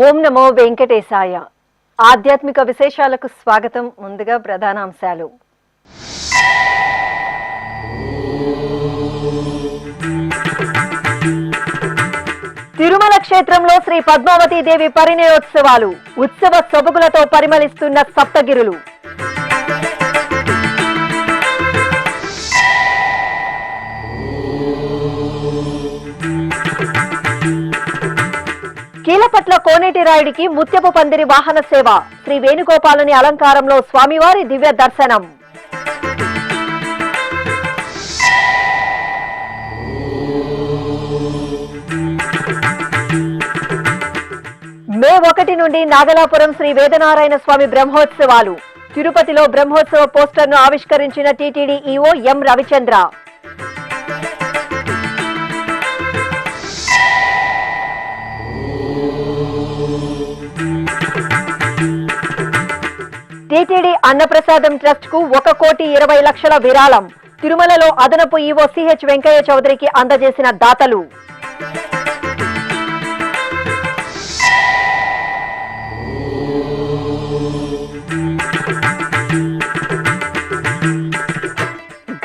ఓం నమో వెంకటేశాయ. ఆధ్యాత్మిక విశేషాలకు స్వాగతం. ముందుగా ప్రధానాంశాలు. తిరుమల క్షేత్రంలో శ్రీ పద్మావతీ దేవి పరిణయోత్సవాలు. ఉత్సవ సొబగులతో పరిమళిస్తున్న సప్తగిరులు. కీలపట్ల కోనేటి రాయుడికి ముత్యపు పందిరి వాహన సేవ. శ్రీ వేణుగోపాలుని అలంకారంలో స్వామివారి దివ్య దర్శనం. మే 1 నుండి నాగలాపురం శ్రీ వేదనారాయణ స్వామి బ్రహ్మోత్సవాలు. తిరుపతిలో బ్రహ్మోత్సవ పోస్టర్ను ఆవిష్కరించిన TTD EO M Ravichandra. TTD అన్నప్రసాదం ట్రస్ట్ కు 1,20,00,000 విరాళం. తిరుమలలో అదనపు ఈవో సిహెచ్ వెంకయ్య చౌదరికి అందజేసిన దాతలు.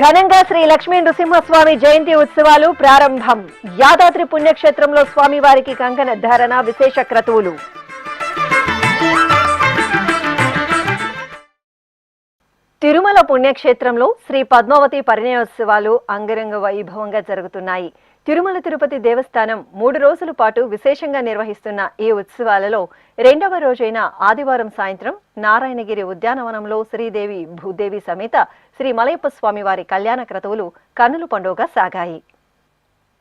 ఘనంగా శ్రీ లక్ష్మీ నృసింహస్వామి జయంతి ఉత్సవాలు ప్రారంభం. యాదాద్రి పుణ్యక్షేత్రంలో స్వామివారికి కంకణ ధారణ, విశేష క్రతువులు. తిరుమల పుణ్యక్షేత్రంలో శ్రీ పద్మావతి పరిణయోత్సవాలు అంగరంగ వైభవంగా జరుగుతున్నాయి. తిరుమల తిరుపతి దేవస్థానం 3 రోజుల పాటు విశేషంగా నిర్వహిస్తున్న ఈ ఉత్సవాలలో 2వ రోజైన ఆదివారం సాయంత్రం నారాయణగిరి ఉద్యానవనంలో శ్రీదేవి భూదేవి సమేత శ్రీ మలయప్ప స్వామివారి కళ్యాణ క్రతువులు కన్నుల పండుగగా సాగాయి.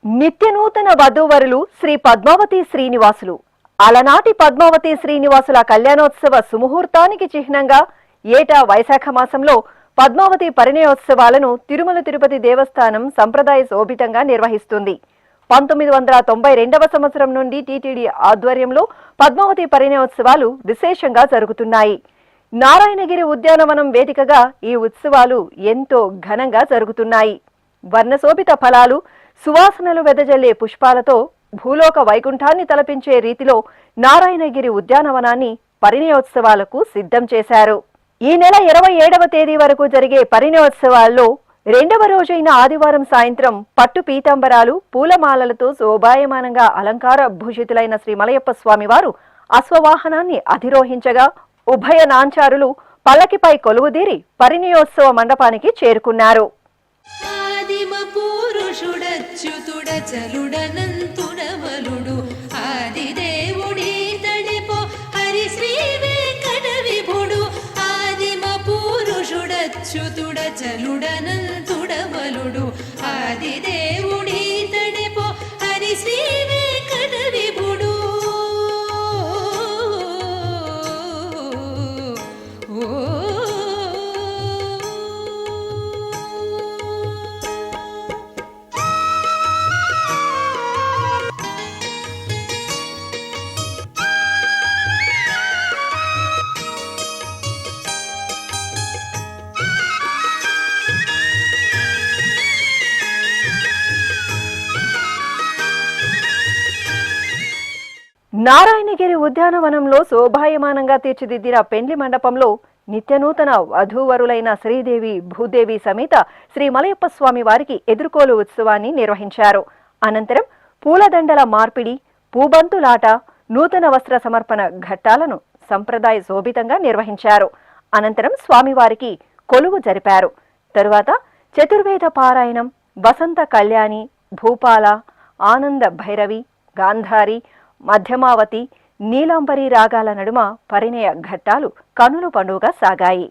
నిత్యనూతన వధూవరులు శ్రీ పద్మావతి శ్రీనివాసులు. అలనాటి పద్మావతి శ్రీనివాసుల కళ్యాణోత్సవ సుముహూర్తానికి చిహ్నంగా ఏటా వైశాఖ మాసంలో పద్మావతి పరిణయోత్సవాలను తిరుమల తిరుపతి దేవస్థానం సంప్రదాయ శోభితంగా నిర్వహిస్తుంది. 1992వ సంవత్సరం నుండి టీటీడీ ఆధ్వర్యంలో పద్మావతి పరిణయోత్సవాలు విశేషంగా జరుగుతున్నాయి. నారాయణగిరి ఉద్యానవనం వేదికగా ఈ ఉత్సవాలు ఎంతో ఘనంగా జరుగుతున్నాయి. వర్ణశోభిత ఫలాలు, సువాసనలు వెదజల్లే పుష్పాలతో భూలోక వైకుంఠాన్ని తలపించే రీతిలో నారాయణగిరి ఉద్యానవనాన్ని పరిణయోత్సవాలకు సిద్ధం చేశారు. ఈ నెల 27వ తేదీ వరకు జరిగే పరిణయోత్సవాల్లో 2వ రోజైన ఆదివారం సాయంత్రం పట్టు పీతాంబరాలు, పూలమాలలతో శోభాయమానంగా అలంకార భూషితులైన శ్రీ మలయప్ప స్వామివారు అశ్వవాహనాన్ని అధిరోహించగా ఉభయ నాంచారులు పల్లకిపై కొలువుదీరి పరిణయోత్సవ మండపానికి చేరుకున్నారు. చ్యుతుడ చలుడనంతుడబలుడు ఆదిదేవుడి తడిపో హరి శ్రీ వెంకట విభుడు. నారాయణగిరి ఉద్యానవనంలో శోభాయమానంగా తీర్చిదిద్దిన పెండ్లి మండపంలో నిత్యనూతన వధూవరులైన శ్రీదేవి భూదేవి సమేత శ్రీ మలయప్ప స్వామి వారికి ఎదుర్కోలు ఉత్సవాన్ని నిర్వహించారు. అనంతరం పూలదండల మార్పిడి, పూబంతులాట, నూతన వస్త్ర సమర్పణ ఘట్టాలను సంప్రదాయ శోభితంగా నిర్వహించారు. అనంతరం స్వామివారికి కొలువు జరిపారు. తరువాత చతుర్వేద పారాయణం, వసంత కళ్యాణి, భూపాల, ఆనంద భైరవి, గాంధారి, మధ్యమావతి, నీలాంబరి రాగాల నడుమ పరిణయ ఘట్టాలు కన్నుల పండుగగా సాగాయి.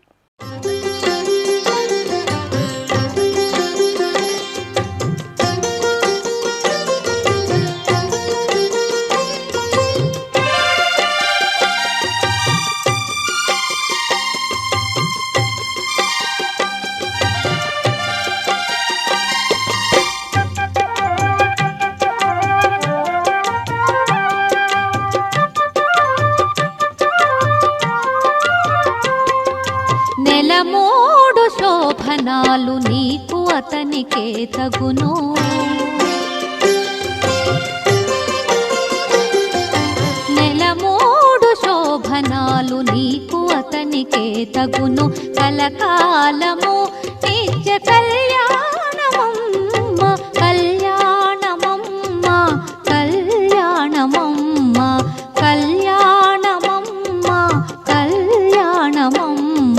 నెలమూడు శోభనాలు నీకు అతనికే తగును. నెలమూడు శోభనాలు నీకు అతనికే తగును కలకాలము నిత్య కళ్యాణమమ్మ కళ్యాణమమ్మ కళ్యాణమమ్మ కళ్యాణమమ్మ కళ్యాణమమ్మ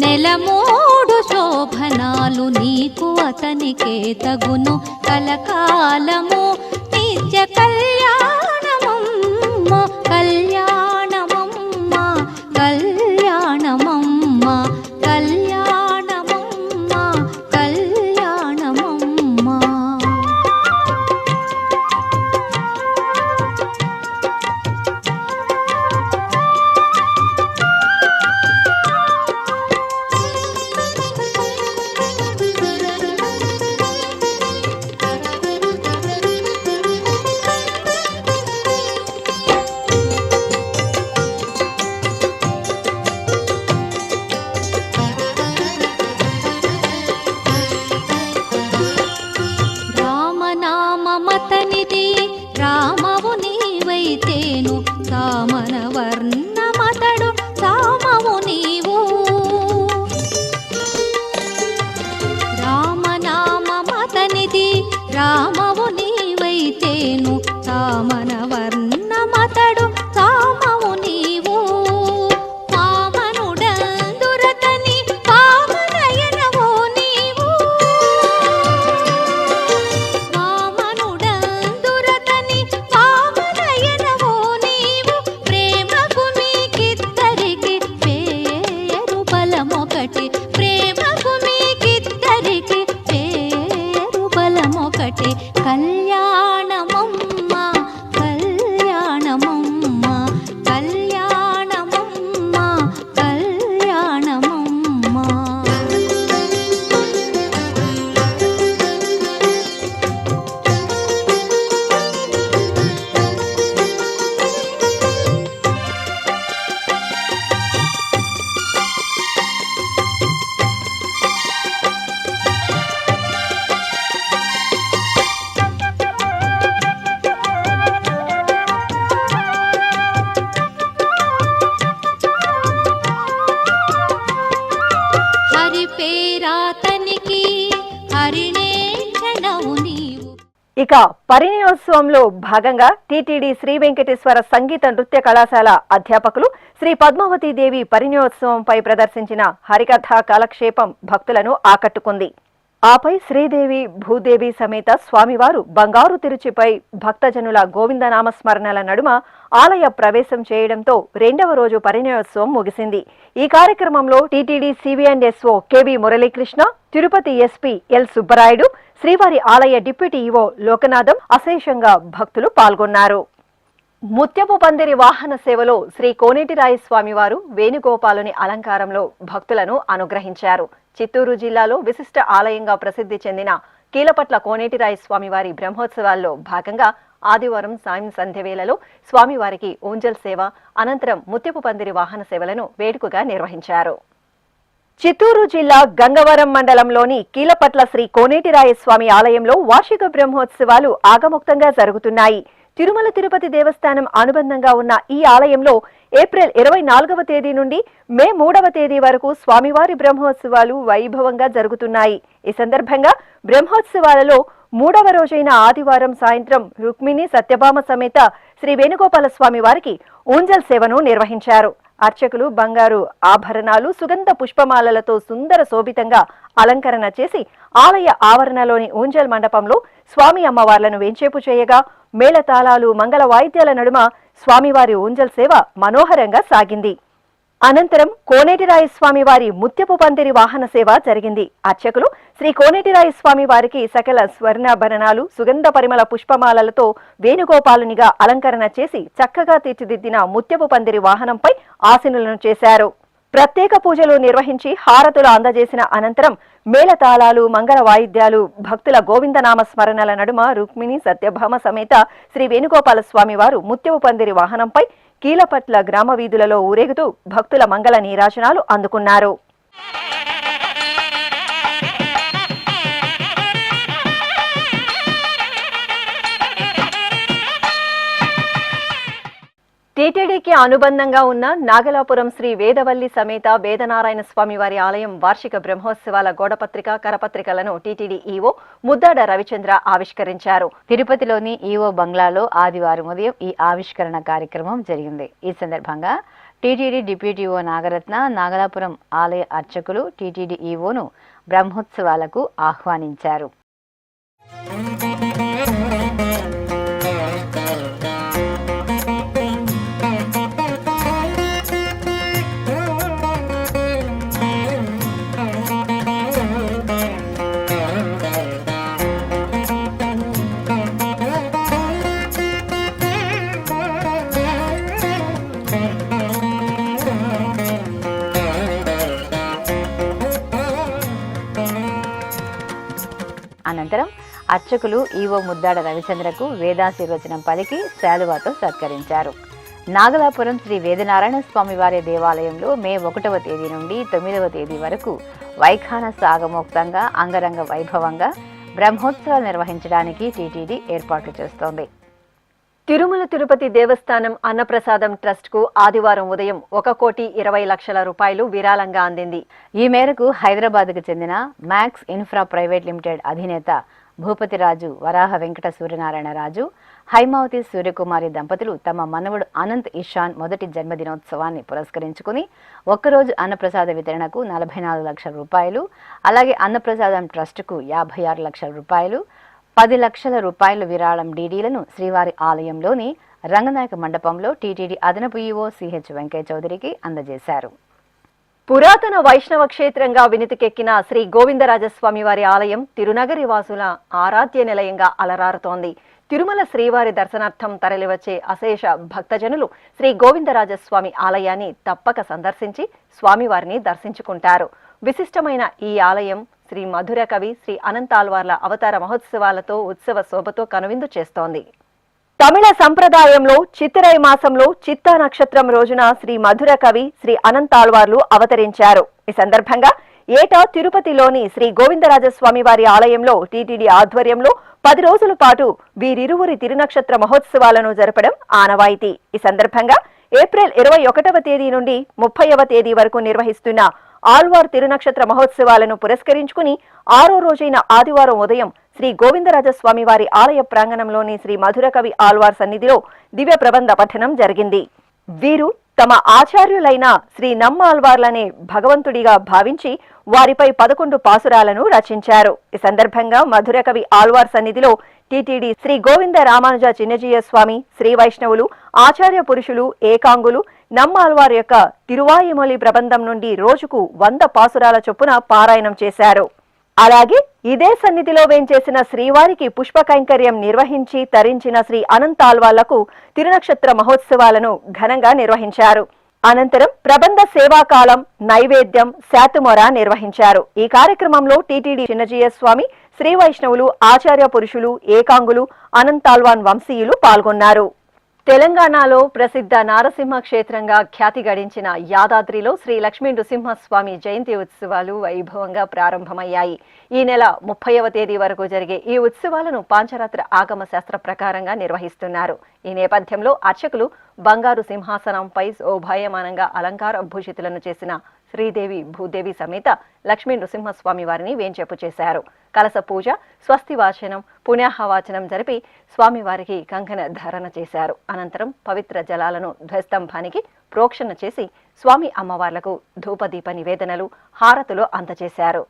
నెలమూడు శోభనాలు నీకు అతనికే తగును కలకాలము నిత్య కళ్యాణమమ్మ కళ్యాణమమ్మ కళ్యాణమమ్మ కళ్యాణమమ్మ కళ్యాణమమ్మ. రామనామమతనిది రామవు నీవైతేను సామన వర్ణమతడు సామవు నీవు రామనామమతనిది రామవు నీవైతేను సామన వర్ణమతడు సామవు నీవు వామనుడందురతని వామనయనవో నీవు వామనుడందురతని వామనయనవో నీవు ప్రేమకు మీకిద్దరికి పేరు బలమొకటి ప్రేమకు మీకిద్దరికి పేరు బలమొకటి కళ్యాణమమ్మ కళ్యాణమమ్మ కళ్యాణమమ్మ కళ్యాణమమ్మ. హరి పేరాతనికి హరిణే క్షణవు నీవు. ఇక పరిణయోత్సవంలో భాగంగా టీటీడీ శ్రీ వెంకటేశ్వర సంగీత నృత్య కళాశాల అధ్యాపకులు శ్రీ పద్మావతీదేవి పరిణయోత్సవంపై ప్రదర్శించిన హరికథా కాలక్షేపం భక్తులను ఆకట్టుకుంది. ఆపై శ్రీదేవి భూదేవి సమేత స్వామివారు బంగారు తిరుచిపై భక్తజనుల గోవిందనామస్మరణల నడుమ ఆలయ ప్రవేశం చేయడంతో రెండవ రోజు పరిణయోత్సవం ముగిసింది. ఈ కార్యక్రమంలో TTD CV and SO KV Muralikrishna, Tirupati SP L Subbarayudu, శ్రీవారి ఆలయ డిప్యూటీ ఈవో లోకనాథం అశేషంగా భక్తులు పాల్గొన్నారు. ముత్యపు పందిరి వాహన సేవలో శ్రీ కోనేటిరాయి స్వామివారు వేణుగోపాలుని అలంకారంలో భక్తులను అనుగ్రహించారు. చిత్తూరు జిల్లాలో విశిష్ట ఆలయంగా ప్రసిద్ధి చెందిన కీలపట్ల కోనేటిరాయి స్వామివారి బ్రహ్మోత్సవాల్లో భాగంగా ఆదివారం సాయం సంధ్యవేళలో స్వామివారికి ఊంజల్ సేవ, అనంతరం ముత్యపు పందిరి వాహన సేవలను వేడుకగా నిర్వహించారు. చిత్తూరు జిల్లా గంగవరం మండలంలోని కీలపట్ల శ్రీ కోనేటిరాయ స్వామి ఆలయంలో వార్షిక బ్రహ్మోత్సవాలు ఆగముక్తంగా జరుగుతున్నాయి. తిరుమల తిరుపతి దేవస్థానం అనుబంధంగా ఉన్న ఈ ఆలయంలో ఏప్రిల్ 24వ తేదీ నుండి మే 3వ తేదీ వరకు స్వామివారి బ్రహ్మోత్సవాలు వైభవంగా జరుగుతున్నాయి. ఈ సందర్భంగా బ్రహ్మోత్సవాలలో 3వ రోజైన ఆదివారం సాయంత్రం రుక్మిణి సత్యభామ సమేత శ్రీ వేణుగోపాల స్వామి వారికి ఊంజల్ సేవను నిర్వహించారు. అర్చకులు బంగారు ఆభరణాలు, సుగంధ పుష్పమాలలతో సుందర శోభితంగా అలంకరణ చేసి ఆలయ ఆవరణలోని ఊంజల్ మండపంలో స్వామి అమ్మవార్లను వేంచేపు చేయగా మేళతాళాలు, మంగళ వాయిద్యాల నడుమ స్వామివారి ఊంజల్ సేవ మనోహరంగా సాగింది. అనంతరం కోనేటిరాయ స్వామి వారి ముత్యపు పందిరి వాహన సేవ జరిగింది. అర్చకులు శ్రీ కోనేటిరాయ స్వామి వారికి సకల స్వర్ణాభరణాలు, సుగంధ పరిమళ పుష్పమాలలతో వేణుగోపాలునిగా అలంకరణ చేసి చక్కగా తీర్చిదిద్దిన ముత్యపు పందిరి వాహనంపై ఆసీనులను చేశారు. ప్రత్యేక పూజలు నిర్వహించి హారతులు అందజేసిన అనంతరం మేళతాళాలు, మంగళ వాయిద్యాలు, భక్తుల గోవిందనామ స్మరణల నడుమ రుక్మిణి సత్యభామ సమేత శ్రీ వేణుగోపాల స్వామి వారు ముత్యపు పందిరి వాహనంపై కీలపట్ల గ్రామ వీధులలో ఊరేగుతూ భక్తుల మంగళ నీరాజనాలు అందుకున్నారు. టీటీడీకి అనుబంధంగా ఉన్న నాగలాపురం శ్రీ వేదవల్లి సమేత వేదనారాయణ స్వామి వారి ఆలయం వార్షిక బ్రహ్మోత్సవాల గోడపత్రిక కరపత్రికలను టీటీడీ ఈవో ముద్దాడ రవిచంద్ర ఆవిష్కరించారు. తిరుపతిలోని ఈవో బంగ్లాలో ఆదివారం ఉదయం ఈ ఆవిష్కరణ కార్యక్రమం జరిగింది. ఈ సందర్భంగా TTD deputy EO Nagaratna, Nagalapuram ఆలయ అర్చకులు టీటీడీ ఈవోను బ్రహ్మోత్సవాలకు ఆహ్వానించారు. అనంతరం అర్చకులు ఈవో ముద్దాడ రవిచంద్రకు వేదాశీర్వచనం పలికి శాలువాతో సత్కరించారు. నాగలాపురం శ్రీ వేదనారాయణ స్వామి వారి దేవాలయంలో మే 1వ తేదీ నుండి 9వ తేదీ వరకు వైఖాన సాగమోక్తంగా అంగరంగ వైభవంగా బ్రహ్మోత్సవాలు నిర్వహించడానికి టీటీడీ ఏర్పాట్లు చేస్తోంది. తిరుమల తిరుపతి దేవస్థానం అన్నప్రసాదం ట్రస్ట్ కు ఆదివారం ఉదయం 1,20,00,000 రూపాయలు విరాళంగా అందింది. ఈ మేరకు హైదరాబాద్కు చెందిన మ్యాక్స్ ఇన్ఫ్రా ప్రైవేట్ లిమిటెడ్ అధినేత భూపతిరాజు వరాహ వెంకట సూర్యనారాయణ రాజు, హైమావతి సూర్యకుమారి దంపతులు తమ మనవడు అనంత్ ఇషాన్ మొదటి జన్మదినోత్సవాన్ని పురస్కరించుకుని ఒక్కరోజు అన్నప్రసాద వితరణకు 44 లక్షల రూపాయలు, అలాగే అన్నప్రసాదం ట్రస్టుకు 56 లక్షల రూపాయలు, 10 లక్షల రూపాయల విరాళం డీడీలను శ్రీవారి ఆలయంలోని రంగనాయక మండపంలో టీటీడీ అదనపు ఈవో సిహెచ్ వెంకయ్య చౌదరికి అందజేశారు. పురాతన వైష్ణవ క్షేత్రంగా వినితికెక్కిన శ్రీ గోవిందరాజస్వామి వారి ఆలయం తిరునగరి వాసుల ఆరాధ్య నిలయంగా అలరారుతోంది. తిరుమల శ్రీవారి దర్శనార్థం తరలివచ్చే అశేష భక్తజనులు శ్రీ గోవిందరాజస్వామి ఆలయాన్ని తప్పక సందర్శించి స్వామివారిని దర్శించుకుంటారు. విశిష్టమైన ఈ ఆలయం శ్రీ మధుర కవి శ్రీ అనంతాల్వార్ల అవతార మహోత్సవాలతో ఉత్సవ శోభతో కనువిందు చేస్తోంది. తమిళ సంప్రదాయంలో చిత్తిరై మాసంలో చిత్తా నక్షత్రం రోజున శ్రీ మధుర కవి శ్రీ అనంతాల్వార్లు అవతరించారు. ఈ సందర్భంగా ఏటా తిరుపతిలోని శ్రీ గోవిందరాజస్వామి వారి ఆలయంలో టీటీడీ ఆధ్వర్యంలో 10 రోజుల పాటు వీరిరువురి తిరునక్షత్ర మహోత్సవాలను జరపడం ఆనవాయితీ. ఈ సందర్భంగా ఏప్రిల్ 21వ తేదీ నుండి 30వ తేదీ వరకు నిర్వహిస్తున్న ఆళ్వార్ తిరునక్షత్ర మహోత్సవాలను పురస్కరించుకుని 6వ రోజైన ఆదివారం ఉదయం శ్రీ గోవిందరాజస్వామి వారి ఆలయ ప్రాంగణంలోని శ్రీ మధుర కవి ఆళ్వార్ సన్నిధిలో దివ్య ప్రబంధ పఠనం జరిగింది. వీరు తమ ఆచార్యులైన శ్రీ నమ్మాళ్వార్లనే భగవంతుడిగా భావించి వారిపై 11 పాసురాలను రచించారు. ఈ సందర్భంగా మధుర కవి ఆళ్వార్ సన్నిధిలో టీటీడీ శ్రీ గోవింద రామానుజ చిన్నజీయ స్వామి, శ్రీ వైష్ణవులు, ఆచార్య పురుషులు, ఏకాంగులు నమ్మాళ్వార్ యొక్క తిరువాయిమొళి ప్రబంధం నుండి రోజుకు 100 పాసురాల చొప్పున పారాయణం చేశారు. అలాగే ఇదే సన్నిధిలో వేంచేసిన శ్రీవారికి పుష్ప కైంకర్యం నిర్వహించి తరించిన శ్రీ అనంతాల్వార్లకు తిరునక్షత్ర మహోత్సవాలను ఘనంగా నిర్వహించారు. అనంతరం ప్రబంధ సేవాకాలం, నైవేద్యం, శాతుమొర నిర్వహించారు. ఈ కార్యక్రమంలో టీటీడీ చిన్నజీయ స్వామి, శ్రీ వైష్ణవులు, ఆచార్య పురుషులు, ఏకాంగులు, అనంతాల్వాన్ వంశీయులు పాల్గొన్నారు. తెలంగాణలో ప్రసిద్ధ నారసింహ క్షేత్రంగా ఖ్యాతి గడించిన యాదాద్రిలో శ్రీ లక్ష్మీ నృసింహస్వామి జయంతి ఉత్సవాలు వైభవంగా ప్రారంభమయ్యాయి. ఈ నెల 30వ తేదీ వరకు జరిగే ఈ ఉత్సవాలను పాంచరాత్ర ఆగమ శాస్త్ర ప్రకారంగా నిర్వహిస్తున్నారు. ఈ నేపథ్యంలో అర్చకులు బంగారు సింహాసనంపై శోభాయమానంగా అలంకార భూషితులను చేసిన శ్రీదేవి భూదేవి సమేత లక్ష్మీ నృసింహస్వామి వారిని వేంచేపు చేశారు. కలస పూజ, స్వస్తి వాచనం, పుణ్యాహవాచనం జరిపి స్వామివారికి కంకణ ధారణ చేశారు. అనంతరం పవిత్ర జలాలను ధ్వజస్తంభానికి ప్రోక్షణ చేసి స్వామి అమ్మవార్లకు ధూపదీప నివేదనలు, హారతులు అందజేశారు.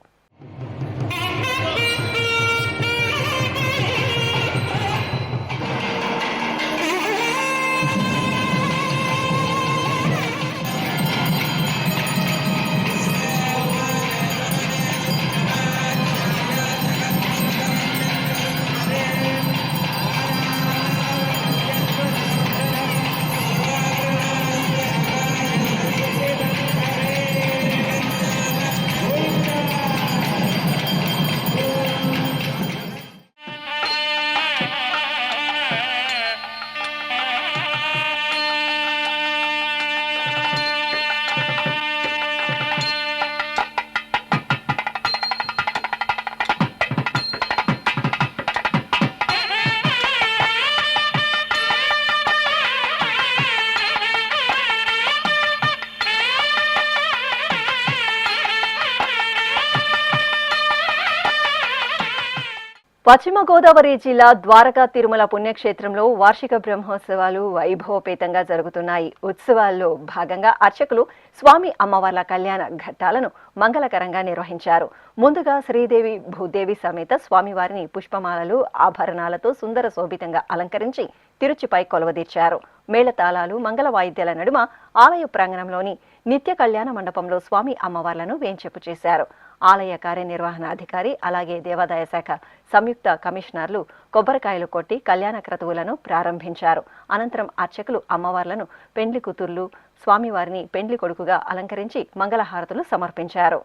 పశ్చిమ గోదావరి జిల్లా ద్వారకా తిరుమల పుణ్యక్షేత్రంలో వార్షిక బ్రహ్మోత్సవాలు వైభవపేతంగా జరుగుతున్నాయి. ఉత్సవాల్లో భాగంగా అర్చకులు స్వామి అమ్మవార్ల కళ్యాణ ఘట్టాలను మంగళకరంగా నిర్వహించారు. ముందుగా శ్రీదేవి భూదేవి సమేత స్వామివారిని పుష్పమాలలు ఆభరణాలతో సుందర శోభితంగా అలంకరించి తిరుచిపై కొలువదీర్చారు. మేళతాళాలు మంగళ వాయిద్యాల నడుమ ఆలయ ప్రాంగణంలోని నిత్య కళ్యాణ మండపంలో స్వామి అమ్మవార్లను వేంచేపు చేశారు. ఆలయ కార్యనిర్వహణాధికారి అలాగే దేవాదాయ శాఖ సంయుక్త కమిషనర్లు కొబ్బరికాయలు కొట్టి కళ్యాణ క్రతువులను ప్రారంభించారు. అనంతరం అర్చకులు అమ్మవార్లను పెండ్లి కూతుర్లు స్వామివారిని పెండ్లి కొడుకుగా అలంకరించి మంగళహారతులు సమర్పించారు.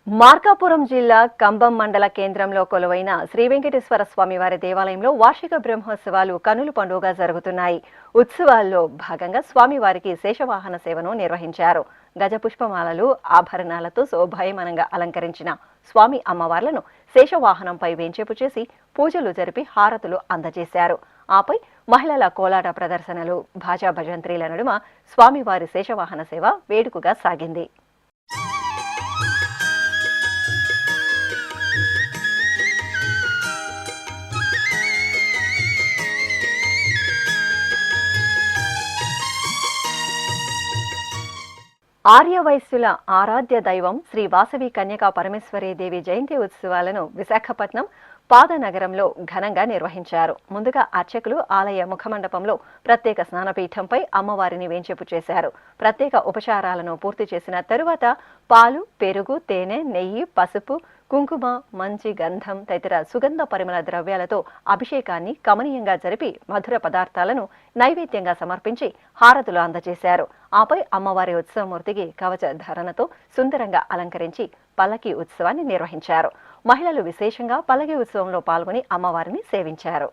మార్కాపురం జిల్లా కంబం మండల కేంద్రంలో కొలువైన శ్రీ వెంకటేశ్వర స్వామివారి దేవాలయంలో వార్షిక బ్రహ్మోత్సవాలు కనుల పండుగగా జరుగుతున్నాయి. ఉత్సవాల్లో భాగంగా స్వామివారికి శేషవాహన సేవను నిర్వహించారు. గజపుష్పమాలలు ఆభరణాలతో శోభాయమానంగా అలంకరించిన స్వామి అమ్మవార్లను శేషవాహనంపై వేంచేపు చేసి పూజలు జరిపి హారతులు అందజేశారు. ఆపై మహిళల కోలాట ప్రదర్శనలు భాజా భజంత్రీల నడుమ స్వామివారి శేషవాహన సేవ వేడుకగా సాగింది. ఆర్యవైశ్యుల ఆరాధ్య దైవం శ్రీ వాసవి కన్యకా పరమేశ్వరీదేవి జయంతి ఉత్సవాలను విశాఖపట్నం పాదనగరంలో ఘనంగా నిర్వహించారు. ముందుగా అర్చకులు ఆలయ ముఖమండపంలో ప్రత్యేక స్నానపీఠంపై అమ్మవారిని వేంచేపు చేశారు. ప్రత్యేక ఉపచారాలను పూర్తి చేసిన తరువాత పాలు, పెరుగు, తేనె, నెయ్యి, పసుపు, కుంకుమ, మంచి గంధం తదితర సుగంధ పరిమళ ద్రవ్యాలతో అభిషేకాన్ని కమనీయంగా జరిపి మధుర పదార్థాలను నైవేద్యంగా సమర్పించి హారతులు అందజేశారు. ఆపై అమ్మవారి ఉత్సవమూర్తికి కవచ ధారణతో సుందరంగా అలంకరించి పల్లకి ఉత్సవాన్ని నిర్వహించారు. మహిళలు విశేషంగా పల్లకి ఉత్సవంలో పాల్గొని అమ్మవారిని సేవించారు.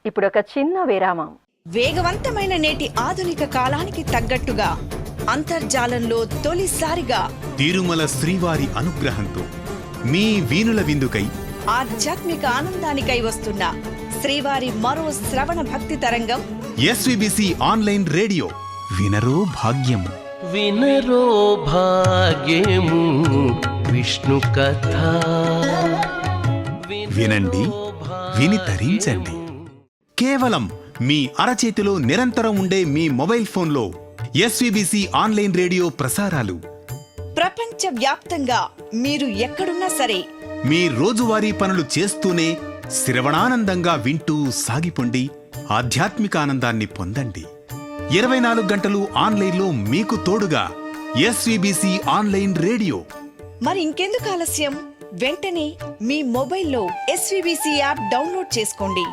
ఇప్పుడు ఒక చిన్న విరామం. వేగవంతమైన నేటి ఆధునిక కాలానికి తగ్గట్టుగా అంతర్జాలంలో తొలిసారిగా తిరుమల శ్రీవారి అనుగ్రహంతో మీ వీణుల విందుకై ఆధ్యాత్మిక ఆనందానికై వస్తున్న శ్రీవారి మరో శ్రవణ భక్తి తరంగం ఎస్విబిసి ఆన్లైన్ రేడియో వినరో భాగ్యము. వినరో భాగ్యము విష్ణు కథ వినండి, విని తరించండి. కేవలం మీ అరచేతిలో నిరంతరం ఉండే మీ మొబైల్ ఫోన్లో ఎస్విబిసి ఆన్లైన్ రేడియో ప్రసారాలు ప్రపంచ వ్యాప్తంగా మీరు ఎక్కడున్నా సరే మీ రోజువారీ పనులు చేస్తూనే శ్రవణానందంగా వింటూ సాగిపోండి, ఆధ్యాత్మిక ఆనందాన్ని పొందండి. 24 గంటలు ఆన్లైన్లో మీకు తోడుగా ఎస్విబిసి ఆన్లైన్ రేడియో. మరి ఇంకెందుకు ఆలస్యం? వెంటనే మీ మొబైల్లో ఎస్విబిసి యాప్ డౌన్లోడ్ చేసుకోండి.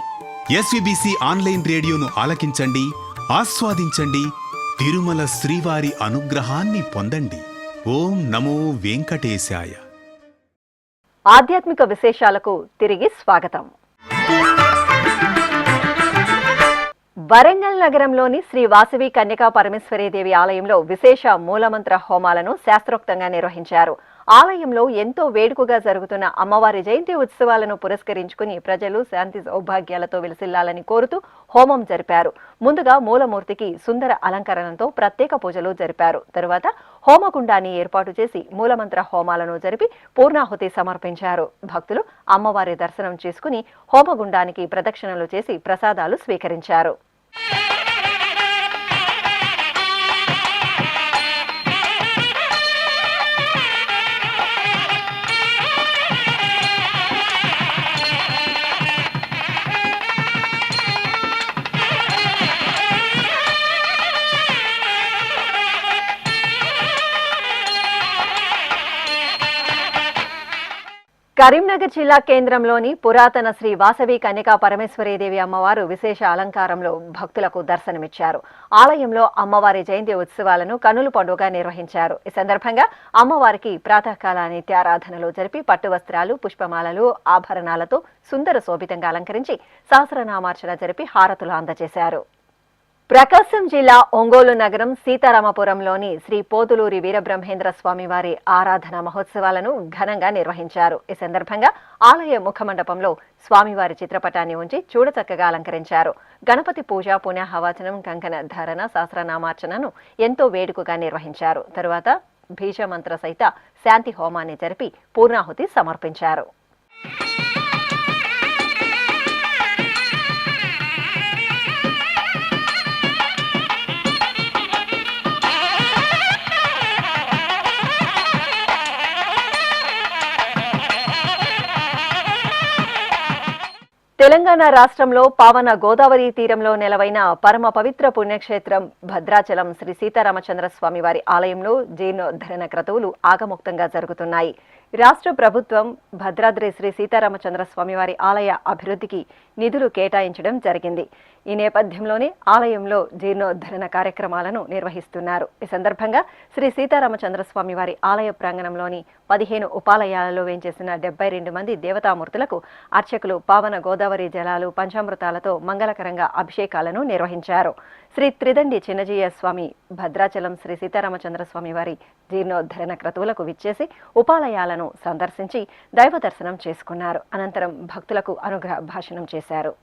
ఎస్విబిసి ఆన్లైన్ రేడియోను ఆలకించండి, ఆస్వాదించండి, తిరుమల శ్రీవారి అనుగ్రహాన్ని పొందండి. ఓం నమో వెంకటేశాయ. ఆధ్యాత్మిక విశేషాలకు తిరిగి స్వాగతం. వరంగల్ నగరంలోని శ్రీ వాసవి కన్యకా పరమేశ్వరీదేవి ఆలయంలో విశేష మూలమంత్ర హోమాలను శాస్త్రోక్తంగా నిర్వహించారు. ఆలయంలో ఎంతో వేడుకగా జరుగుతున్న అమ్మవారి జయంతి ఉత్సవాలను పురస్కరించుకుని ప్రజలు శాంతి సౌభాగ్యాలతో విలసిల్లాలని కోరుతూ హోమం జరిపారు. ముందుగా మూలమూర్తికి సుందర అలంకరణతో ప్రత్యేక పూజలు జరిపారు. తరువాత హోమగుండాన్ని ఏర్పాటు చేసి మూలమంత్ర హోమాలను జరిపి పూర్ణాహుతి సమర్పించారు. భక్తులు అమ్మవారి దర్శనం చేసుకుని హోమగుండానికి ప్రదక్షిణలు చేసి ప్రసాదాలు స్వీకరించారు. కరీంనగర్ జిల్లా కేంద్రంలోని పురాతన శ్రీ వాసవి కన్యకా పరమేశ్వరీదేవి అమ్మవారు విశేష అలంకారంలో భక్తులకు దర్శనమిచ్చారు. ఆలయంలో అమ్మవారి జయంతి ఉత్సవాలను కన్నుల పండుగ నిర్వహించారు. ఈ సందర్భంగా అమ్మవారికి ప్రాతకాల నిత్యారాధనలు జరిపి పట్టు వస్త్రాలు, పుష్పమాలలు, ఆభరణాలతో సుందర శోభితంగా అలంకరించి సహస్రనామార్చన జరిపి హారతులు అందజేశారు. ప్రకాశం జిల్లా ఒంగోలు నగరం సీతారామపురంలోని శ్రీ పోతులూరి వీరబ్రహ్మేంద్ర స్వామివారి ఆరాధన మహోత్సవాలను ఘనంగా నిర్వహించారు. ఈ సందర్భంగా ఆలయ ముఖమండపంలో స్వామివారి చిత్రపటాన్ని ఉంచి చూడచక్కగా అలంకరించారు. గణపతి పూజ, పుణ్యాహవాచనం, కంకణ ధారణ, సహస్రనామార్చనను ఎంతో వేడుకగా నిర్వహించారు. తరువాత బీజమంత్ర సహిత శాంతి హోమాన్ని జరిపి పూర్ణాహుతి సమర్పించారు. తెలంగాణ రాష్ట్రంలో పావన గోదావరి తీరంలో నెలవైన పరమ పవిత్ర పుణ్యక్షేత్రం భద్రాచలం శ్రీ సీతారామచంద్ర స్వామివారి ఆలయంలో జీర్ణోద్ధరణ క్రతువులు ఆగముక్తంగా జరుగుతున్నాయి. రాష్ట్ర ప్రభుత్వం భద్రాద్రి శ్రీ సీతారామచంద్ర స్వామివారి ఆలయ అభివృద్ధికి నిధులు కేటాయించడం జరిగింది. ఈ నేపథ్యంలోనే ఆలయంలో జీర్ణోద్ధరణ కార్యక్రమాలను నిర్వహిస్తున్నారు. ఈ సందర్భంగా శ్రీ సీతారామచంద్ర స్వామివారి ఆలయ ప్రాంగణంలోని 15 ఉపాలయాలలో వేంచేసిన 72 మంది దేవతామూర్తులకు అర్చకులు పావన గోదావరి జలాలు, పంచామృతాలతో మంగళకరంగా అభిషేకాలను నిర్వహించారు. శ్రీ త్రిదండి చిన్నజీయ స్వామి భద్రాచలం శ్రీ సీతారామచంద్ర స్వామివారి జీర్ణోద్ధరణ క్రతువులకు విచ్చేసి ఉపాలయాలను సందర్శించి దైవ దర్శనం చేసుకున్నారు. అనంతరం భక్తులకు అనుగ్రహ భాషణం చేశారు.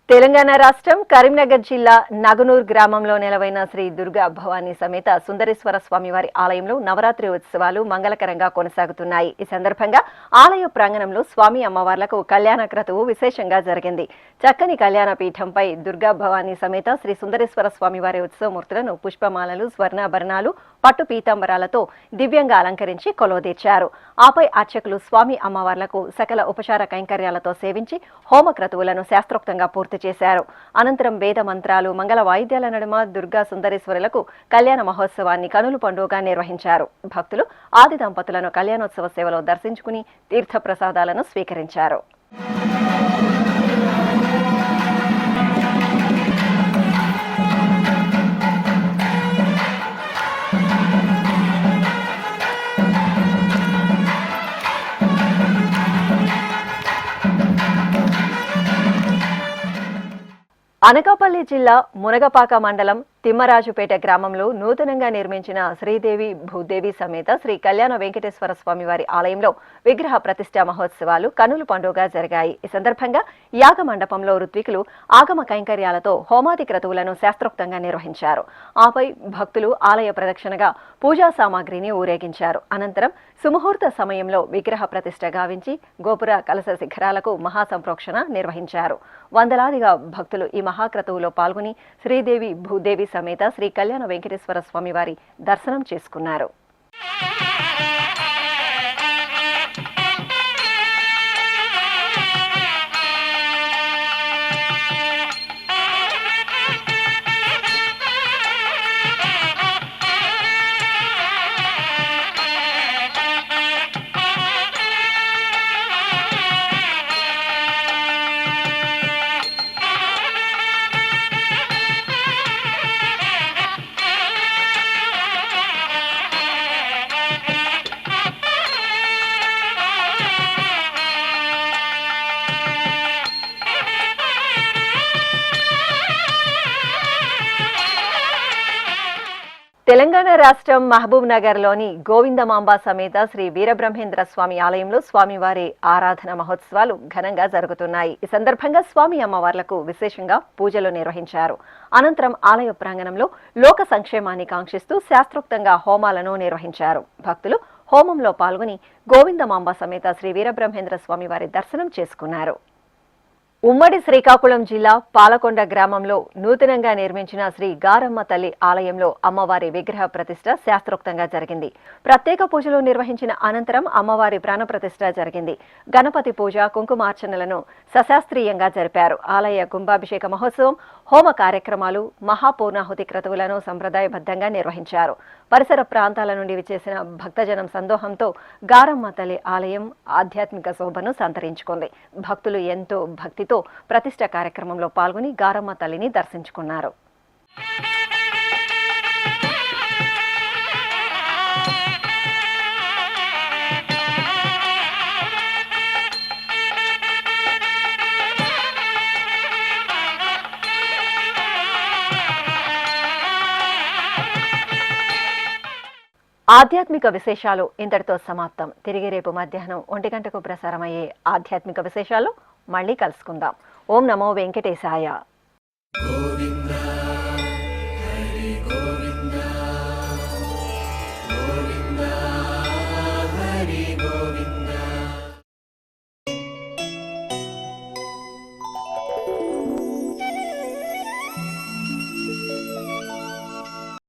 తెలంగాణ రాష్ట్రం కరీంనగర్ జిల్లా నగనూర్ గ్రామంలో నెలవైన శ్రీ దుర్గా భవానీ సమేత సుందరేశ్వర స్వామివారి ఆలయంలో నవరాత్రి ఉత్సవాలు మంగళకరంగా కొనసాగుతున్నాయి. ఈ సందర్భంగా ఆలయ ప్రాంగణంలో స్వామి అమ్మవార్లకు కళ్యాణ క్రతువు విశేషంగా జరిగింది. చక్కని కళ్యాణ పీఠంపై దుర్గా భవానీ సమేత శ్రీ సుందరేశ్వర స్వామివారి ఉత్సవమూర్తులను పుష్పమాలలు, స్వర్ణాభరణాలు, పట్టు పీతాంబరాలతో దివ్యంగా అలంకరించి కొలువుదీర్చారు. ఆపై అర్చకులు స్వామి అమ్మవార్లకు సకల ఉపచార కైంకర్యాలతో సేవించి హోమ క్రతువులను శాస్త్రోక్తంగా పూర్తి చేశారు. అనంతరం వేద మంత్రాలు, మంగళ వాయిద్యాల నడుమ దుర్గా సుందరేశ్వరులకు కళ్యాణ మహోత్సవాన్ని కనుల పండుగగా నిర్వహించారు. భక్తులు ఆది దంపతులను కళ్యాణోత్సవ సేవలో దర్శించుకుని తీర్థ ప్రసాదాలను స్వీకరించారు. అనకాపల్లి జిల్లా మునగపాక మండలం తిమ్మరాజుపేట గ్రామంలో నూతనంగా నిర్మించిన శ్రీదేవి భూదేవి సమేత శ్రీ కళ్యాణ వెంకటేశ్వర స్వామివారి ఆలయంలో విగ్రహ ప్రతిష్ఠా మహోత్సవాలు కనుల పండుగ జరిగాయి. ఈ సందర్భంగా యాగ మండపంలో ఋత్వికులు ఆగమ కైంకర్యాలతో హోమాది క్రతువులను శాస్త్రోక్తంగా నిర్వహించారు. ఆపై భక్తులు ఆలయ ప్రదక్షిణగా పూజా సామాగ్రిని ఊరేగించారు. అనంతరం సుముహూర్త సమయంలో విగ్రహ ప్రతిష్ఠ గావించి గోపుర కలశ శిఖరాలకు మహాసంప్రోక్షణ నిర్వహించారు. వందలాదిగా భక్తులు ఈ మహాక్రతువులో పాల్గొని శ్రీదేవి భూదేవి సమేత శ్రీ కళ్యాణ వెంకటేశ్వర స్వామి వారి దర్శనం చేసుకున్నారు. తెలంగాణ రాష్ట్రం మహబూబ్ నగర్ లోని గోవిందమాంబ సమేత శ్రీ వీరబ్రహ్మేంద్ర స్వామి ఆలయంలో స్వామివారి ఆరాధన మహోత్సవాలు ఘనంగా జరుగుతున్నాయి. ఈ సందర్భంగా స్వామి అమ్మవార్లకు విశేషంగా పూజలు నిర్వహించారు. అనంతరం ఆలయ ప్రాంగణంలో లోక సంక్షేమాన్ని కాంక్షిస్తూ శాస్త్రోక్తంగా హోమాలను నిర్వహించారు. భక్తులు హోమంలో పాల్గొని గోవిందమాంబ సమేత శ్రీ వీరబ్రహ్మేంద్ర స్వామివారి దర్శనం చేసుకున్నారు. ఉమ్మడి శ్రీకాకుళం జిల్లా పాలకొండ గ్రామంలో నూతనంగా నిర్మించిన శ్రీ గారమ్మ తల్లి ఆలయంలో అమ్మవారి విగ్రహ ప్రతిష్ఠ శాస్త్రోక్తంగా జరిగింది. ప్రత్యేక పూజలు నిర్వహించిన అనంతరం అమ్మవారి ప్రాణప్రతిష్ఠ జరిగింది. గణపతి పూజ, కుంకుమార్చనలను సశాస్త్రీయంగా జరిపారు. ఆలయ కుంభాభిషేక మహోత్సవం, హోమ కార్యక్రమాలు, మహాపూర్ణాహుతి క్రతువులను సంప్రదాయబద్ధంగా నిర్వహించారు. పరిసర ప్రాంతాల నుండి విచ్చేసిన భక్తజనం సందోహంతో గారమ్మ తల్లి ఆలయం ఆధ్యాత్మిక శోభను సంతరించుకుంది. భక్తులు ఎంతో భక్తితో ప్రతిష్ఠ కార్యక్రమంలో పాల్గొని గారమ్మ తల్లిని దర్శించుకున్నారు. ఆధ్యాత్మిక విశేషాలు ఇంతటితో సమాప్తం. తిరిగి రేపు మధ్యాహ్నం 1 గంటకు ప్రసారమయ్యే ఆధ్యాత్మిక విశేషాల్లో మళ్ళీ కలుసుకుందాం. ఓం నమో వెంకటేశాయ.